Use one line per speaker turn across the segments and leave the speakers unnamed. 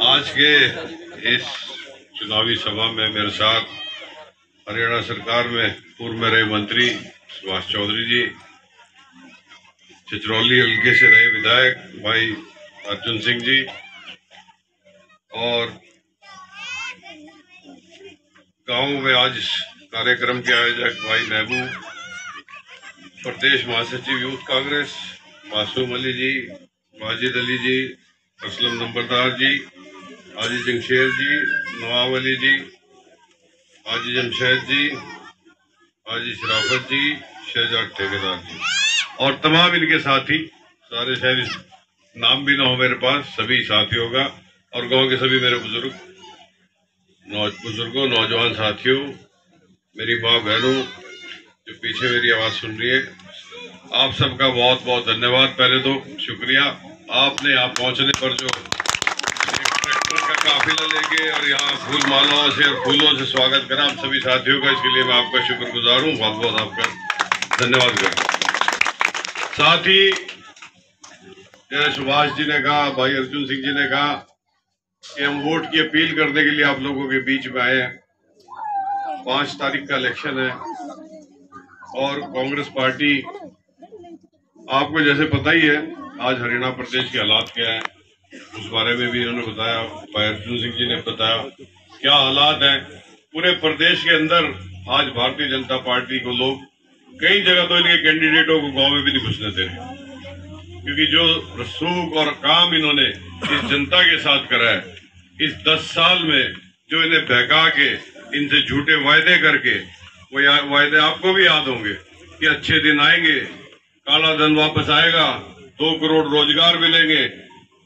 आज के इस चुनावी सभा में मेरे साथ हरियाणा सरकार में पूर्व में रहे मंत्री सुभाष चौधरी जी, चिचरौली हल्के से रहे विधायक भाई अर्जुन सिंह जी और गांव में आज कार्यक्रम के आयोजक भाई महबूब, प्रदेश महासचिव यूथ कांग्रेस मासूम अली जी, माजिद अली जी, असलम नंबरदार जी, हाजी जंगशेर जी, नवाब अली जी, हाजी जमशेद जी, हाजी शराफत जी, शहजाद ठेकेदार जी और तमाम इनके साथी, सारे शायद नाम भी ना हो मेरे पास, सभी साथियों का और गांव के सभी मेरे बुजुर्गों, नौजवान साथियों, मेरी माँ बहनों जो पीछे मेरी आवाज सुन रही है, आप सबका बहुत बहुत धन्यवाद। पहले तो शुक्रिया आपने यहाँ पहुंचने पर जो ट्रैक्टर का काफिला लेके और यहाँ फूल मालाओं से और फूलों से स्वागत करा आप सभी साथियों का, इसके लिए मैं आपका शुक्रगुजार हूँ, बहुत बहुत आपका धन्यवाद करता हूँ। साथ ही जैसे सुभाष जी ने कहा, भाई अर्जुन सिंह जी ने कहा कि हम वोट की अपील करने के लिए आप लोगों के बीच में आए हैं। 5 तारीख का इलेक्शन है और कांग्रेस पार्टी, आपको जैसे पता ही है आज हरियाणा प्रदेश के हालात क्या है, उस बारे में भी इन्होंने बताया, भाई अर्जुन सिंह जी ने बताया क्या हालात है पूरे प्रदेश के अंदर। आज भारतीय जनता पार्टी को लोग कई जगह तो इनके कैंडिडेटों को गांव में भी नहीं घुसने दे रहे, क्योंकि जो रसूख और काम इन्होंने इस जनता के साथ करा है, इस 10 साल में जो इन्हें बहका के इनसे झूठे वायदे करके, वो वायदे आपको भी याद होंगे कि अच्छे दिन आएंगे, काला धन वापस आएगा, 2 करोड़ रोजगार मिलेंगे,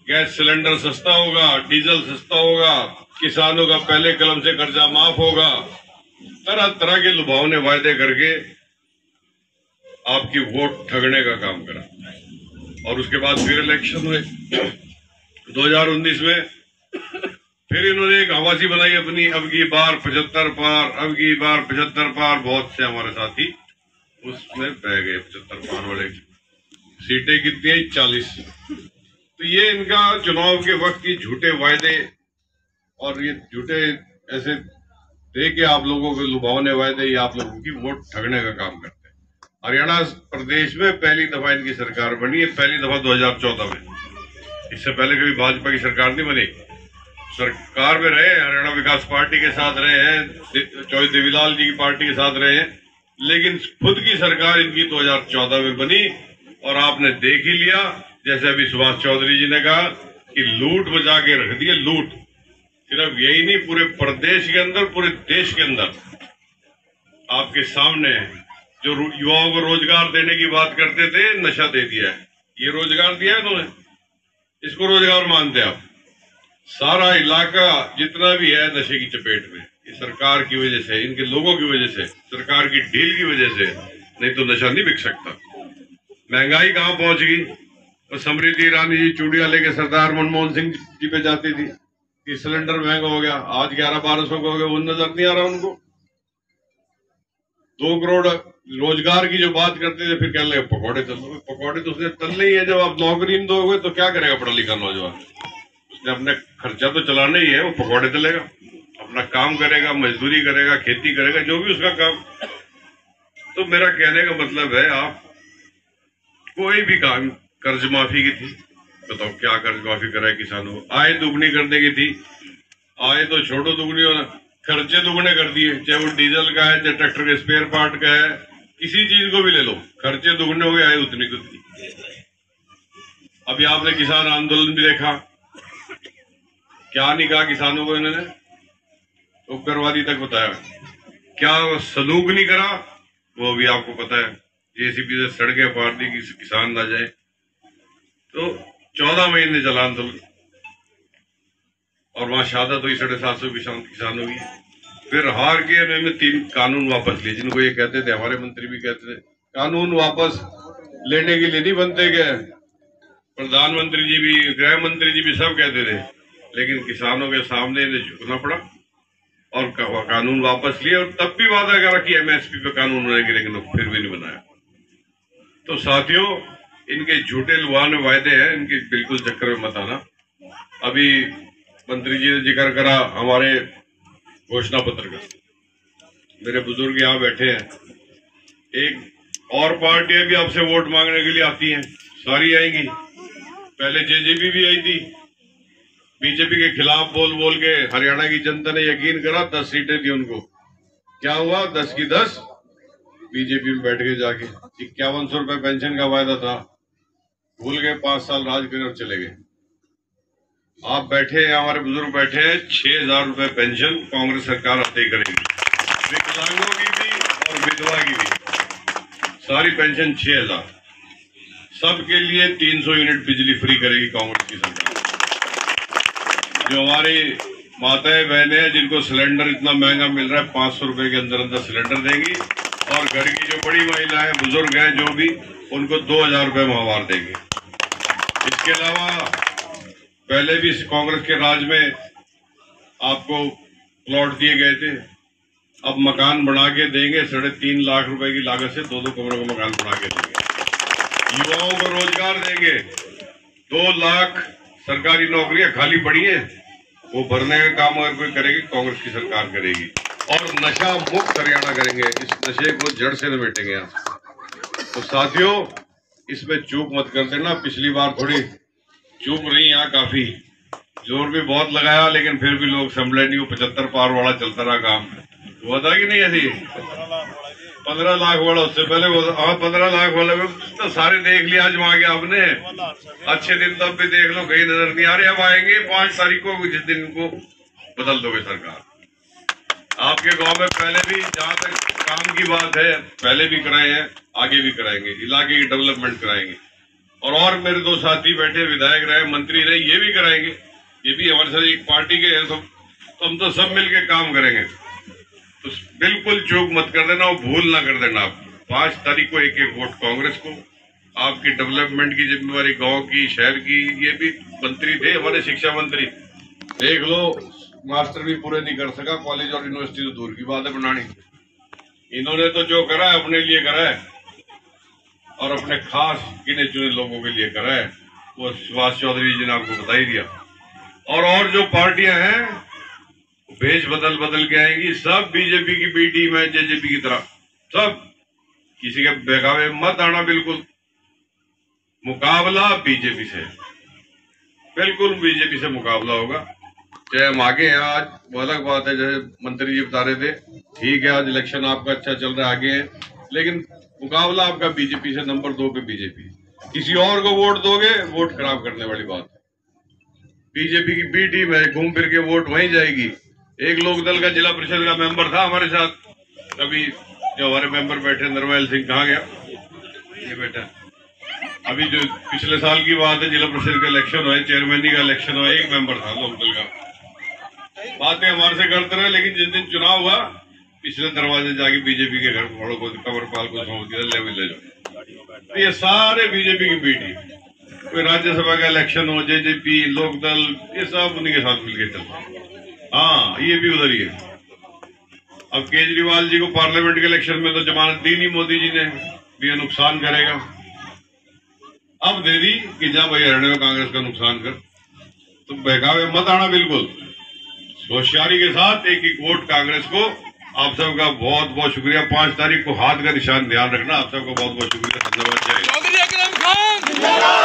गैस सिलेंडर सस्ता होगा, डीजल सस्ता होगा, किसानों का पहले कलम से कर्जा माफ होगा, तरह तरह के लुभावने वायदे करके आपकी वोट ठगने का काम करा। और उसके बाद फिर इलेक्शन हुए 2019 में, फिर इन्होंने एक आवाज़ी बनाई अपनी, अब की बार 75 पार, अब की बार 75 पार। बहुत से हमारे साथी उसमें बह गए 75 पार वाले। सीटें कितनी है? 40। तो ये इनका चुनाव के वक्त की झूठे वायदे और ये झूठे ऐसे दे के आप लोगों को लुभावने वायदे, ये आप लोगों की वोट ठगने का काम करते हैं। हरियाणा प्रदेश में पहली दफा इनकी सरकार बनी है, पहली दफा 2014 में। इससे पहले कभी भाजपा की सरकार नहीं बनी। सरकार में रहे, हरियाणा विकास पार्टी के साथ रहे हैं, चौधरी देवीलाल जी की पार्टी के साथ रहे हैं, लेकिन खुद की सरकार इनकी 2014 में बनी। और आपने देख ही लिया, जैसे अभी सुभाष चौधरी जी ने कहा कि लूट बचा के रख दी है। लूट सिर्फ यही नहीं, पूरे प्रदेश के अंदर, पूरे देश के अंदर आपके सामने जो युवाओं को रोजगार देने की बात करते थे, नशा दे दिया है। ये रोजगार दिया है इन्होंने, इसको रोजगार मानते हैं आप। सारा इलाका जितना भी है नशे की चपेट में, ये सरकार की वजह से, इनके लोगों की वजह से, सरकार की ढील की वजह से, नहीं तो नशा नहीं बिक सकता। महंगाई कहां पहुंच गई? तो समृद्धि ईरानी जी चूड़िया लेके सरदार मनमोहन सिंह जी पे जाती थी कि सिलेंडर महंगा हो गया, आज 1100-1200 का हो गया, वो नजर नहीं आ रहा उनको। 2 करोड़ रोजगार की जो बात करते थे, फिर कहने लगे पकौड़े तल। पकौड़े तो उसने तलने ही है, जब आप नौकरी नहीं दोगे तो क्या करेगा पढ़ा लिखा नौजवान? उसने अपने खर्चा तो चलाना ही है, वो पकौड़े तलेगा, अपना काम करेगा, मजदूरी करेगा, खेती करेगा, जो भी उसका काम। तो मेरा कहने का मतलब है, आप कोई भी काम, कर्ज माफी की थी, बताओ क्या कर्ज माफी करा है किसानों को? आय दुगनी करने की थी, आय तो छोड़ो दुगनी होना, खर्चे दुगने कर दिए, चाहे वो डीजल का है, चाहे ट्रैक्टर के स्पेयर पार्ट का है, किसी चीज को भी ले लो, खर्चे दुगने हो गए, आय उतनी की उतनी। अभी आपने किसान आंदोलन भी देखा, क्या नहीं कहा किसानों को इन्होंने, उपकरवादी तक बताया, क्या सलूक नहीं करा वो भी आपको पता है। जेसीबी से सड़कें फाड़ दी कि किसान ना जाए। तो 14 महीने चला आंदोलन और वहां शहादत हुई 750 किसानों की। फिर हार के उन्होंने 3 कानून वापस लिए, जिनको ये कहते थे, हमारे मंत्री भी कहते थे कानून वापस लेने के लिए नहीं बनते गए, प्रधानमंत्री जी भी, गृह मंत्री जी भी सब कहते थे, लेकिन किसानों के सामने इन्हें झुकना पड़ा और कानून वापस लिए। और तब भी वादा करा कि एमएसपी पे कानून बनाएंगे, लेकिन फिर भी नहीं बनाया। तो साथियों, इनके झूठे लुहाने वायदे हैं, इनके बिल्कुल चक्कर में मत आना। अभी मंत्री जी ने जिक्र करा हमारे घोषणा पत्र का, मेरे बुजुर्ग यहाँ बैठे हैं, एक और पार्टियां भी आपसे वोट मांगने के लिए आती हैं, सारी आएंगी। पहले जेजेपी भी आई थी, बीजेपी के खिलाफ बोल बोल के हरियाणा की जनता ने यकीन करा, 10 सीटें दी उनको। क्या हुआ? 10 की 10 बीजेपी में बैठ गए जाके। 5100 रुपए पेंशन का वायदा था, भूल गए, 5 साल राज करे और चले गए। आप बैठे हैं, हमारे बुजुर्ग बैठे हैं, 6000 रुपए पेंशन कांग्रेस सरकार आते ही करेगी, विकलांगों की भी और विधवा की भी, सारी पेंशन 6000। सबके लिए 300 यूनिट बिजली फ्री करेगी कांग्रेस की सरकार। जो हमारी माताएं बहनें हैं जिनको सिलेंडर इतना महंगा मिल रहा है, 500 रुपए के अंदर अंदर सिलेंडर देंगी। और घर की जो बड़ी महिलाएं बुजुर्ग हैं जो भी, उनको 2000 रुपए माहवार देंगे। इसके अलावा पहले भी कांग्रेस के राज में आपको प्लॉट दिए गए थे, अब मकान बना के देंगे। 3.5 लाख रुपए की लागत से 2-2 कमरों का मकान बना के देंगे। युवाओं को रोजगार देंगे, 2 लाख सरकारी नौकरियां खाली पड़ी है, वो भरने का काम अगर कोई करेगी कांग्रेस की सरकार करेगी। और नशा मुक्त हरियाणा करेंगे, इस नशे को जड़ से निपटेंगे यहाँ। तो साथियों, इसमें चूक मत कर देना। पिछली बार थोड़ी चूक रही, यहाँ काफी जोर भी बहुत लगाया, लेकिन फिर भी लोग संभले नहीं। वो 75 पार वाला चलता रहा काम, हुआ था कि नहीं? ऐसी 15 लाख वाला उससे पहले वो, हाँ 15 लाख वाला तो सारे देख लिया आजमा के आपने। अच्छे दिन तब भी देख लो, कहीं नजर नहीं आ रहे। अब आएंगे 5 तारीख को, जिस दिन को बदल दोगे सरकार। आपके गांव में पहले भी, जहां तक काम की बात है, पहले भी कराए हैं, आगे भी कराएंगे, इलाके की डेवलपमेंट कराएंगे। और मेरे 2 साथी बैठे, विधायक रहे, मंत्री रहे, ये भी कराएंगे। ये भी हमारे साथ एक पार्टी के हैं, तो हम तो सब मिलके काम करेंगे। तो बिल्कुल चूक मत कर देना, वो भूल ना कर देना। आप 5 तारीख को 1-1 वोट कांग्रेस को। आपकी डेवलपमेंट की जिम्मेवारी गांव की, शहर की, ये भी मंत्री थे हमारे, शिक्षा मंत्री। देख लो, मास्टर भी पूरे नहीं कर सका, कॉलेज और यूनिवर्सिटी तो दूर की बात है बनानी। इन्होंने तो जो करा है अपने लिए करा है, और अपने खास गिने चुने लोगों के लिए करा है। वो सुभाष चौधरी जी ने आपको बता ही दिया। और जो पार्टियां हैं भेज बदल के आएंगी, सब बीजेपी की बी टीम है, जेजेपी की तरह सब। किसी के बहकावे मत आना, बिल्कुल मुकाबला बीजेपी से, बिल्कुल बीजेपी से मुकाबला होगा। चाहे हम आगे हैं, आज वो अलग बात है, जैसे मंत्री जी बता रहे थे, ठीक है आज इलेक्शन आपका अच्छा चल रहा है, आगे है, लेकिन मुकाबला आपका बीजेपी से, नंबर 2 पे बीजेपी। किसी और को वोट दोगे, वोट खराब करने वाली बात है। बीजेपी की बी टीम है, घूम फिर के वोट वहीं जाएगी। एक लोकदल का जिला परिषद का मेंबर था हमारे साथ, अभी जो हमारे मेंबर बैठे, नरवैल सिंह, कहाँ गया ये बेटा? अभी जो पिछले साल की बात है, जिला परिषद का इलेक्शन हुआ, चेयरमैन का इलेक्शन हुआ, एक मेंबर था लोकदल का। बातें हमारे से करते रहे, लेकिन जिस दिन चुनाव हुआ, पिछले दरवाजे जाके बीजेपी के घर वालों को, कंवरपाल को सौंप दिया, ले जाओ। तो ये सारे बीजेपी की बी टीम। कोई राज्यसभा का इलेक्शन हो, जेजेपी, लोकदल, ये सब उन्हीं के साथ मिलकर चलते। हाँ, ये भी उधर ही है। अब केजरीवाल जी को पार्लियामेंट के इलेक्शन में तो जमानत दी नहीं मोदी जी ने, ये नुकसान करेगा। अब दे दी कि जा भाई हरियाणा में कांग्रेस का नुकसान कर। तो बहकावे मत आना, बिल्कुल होशियारी के साथ 1-1 वोट कांग्रेस को। आप सबका बहुत बहुत शुक्रिया। 5 तारीख को हाथ का निशान ध्यान रखना। आप सबका बहुत बहुत शुक्रिया, धन्यवाद। जय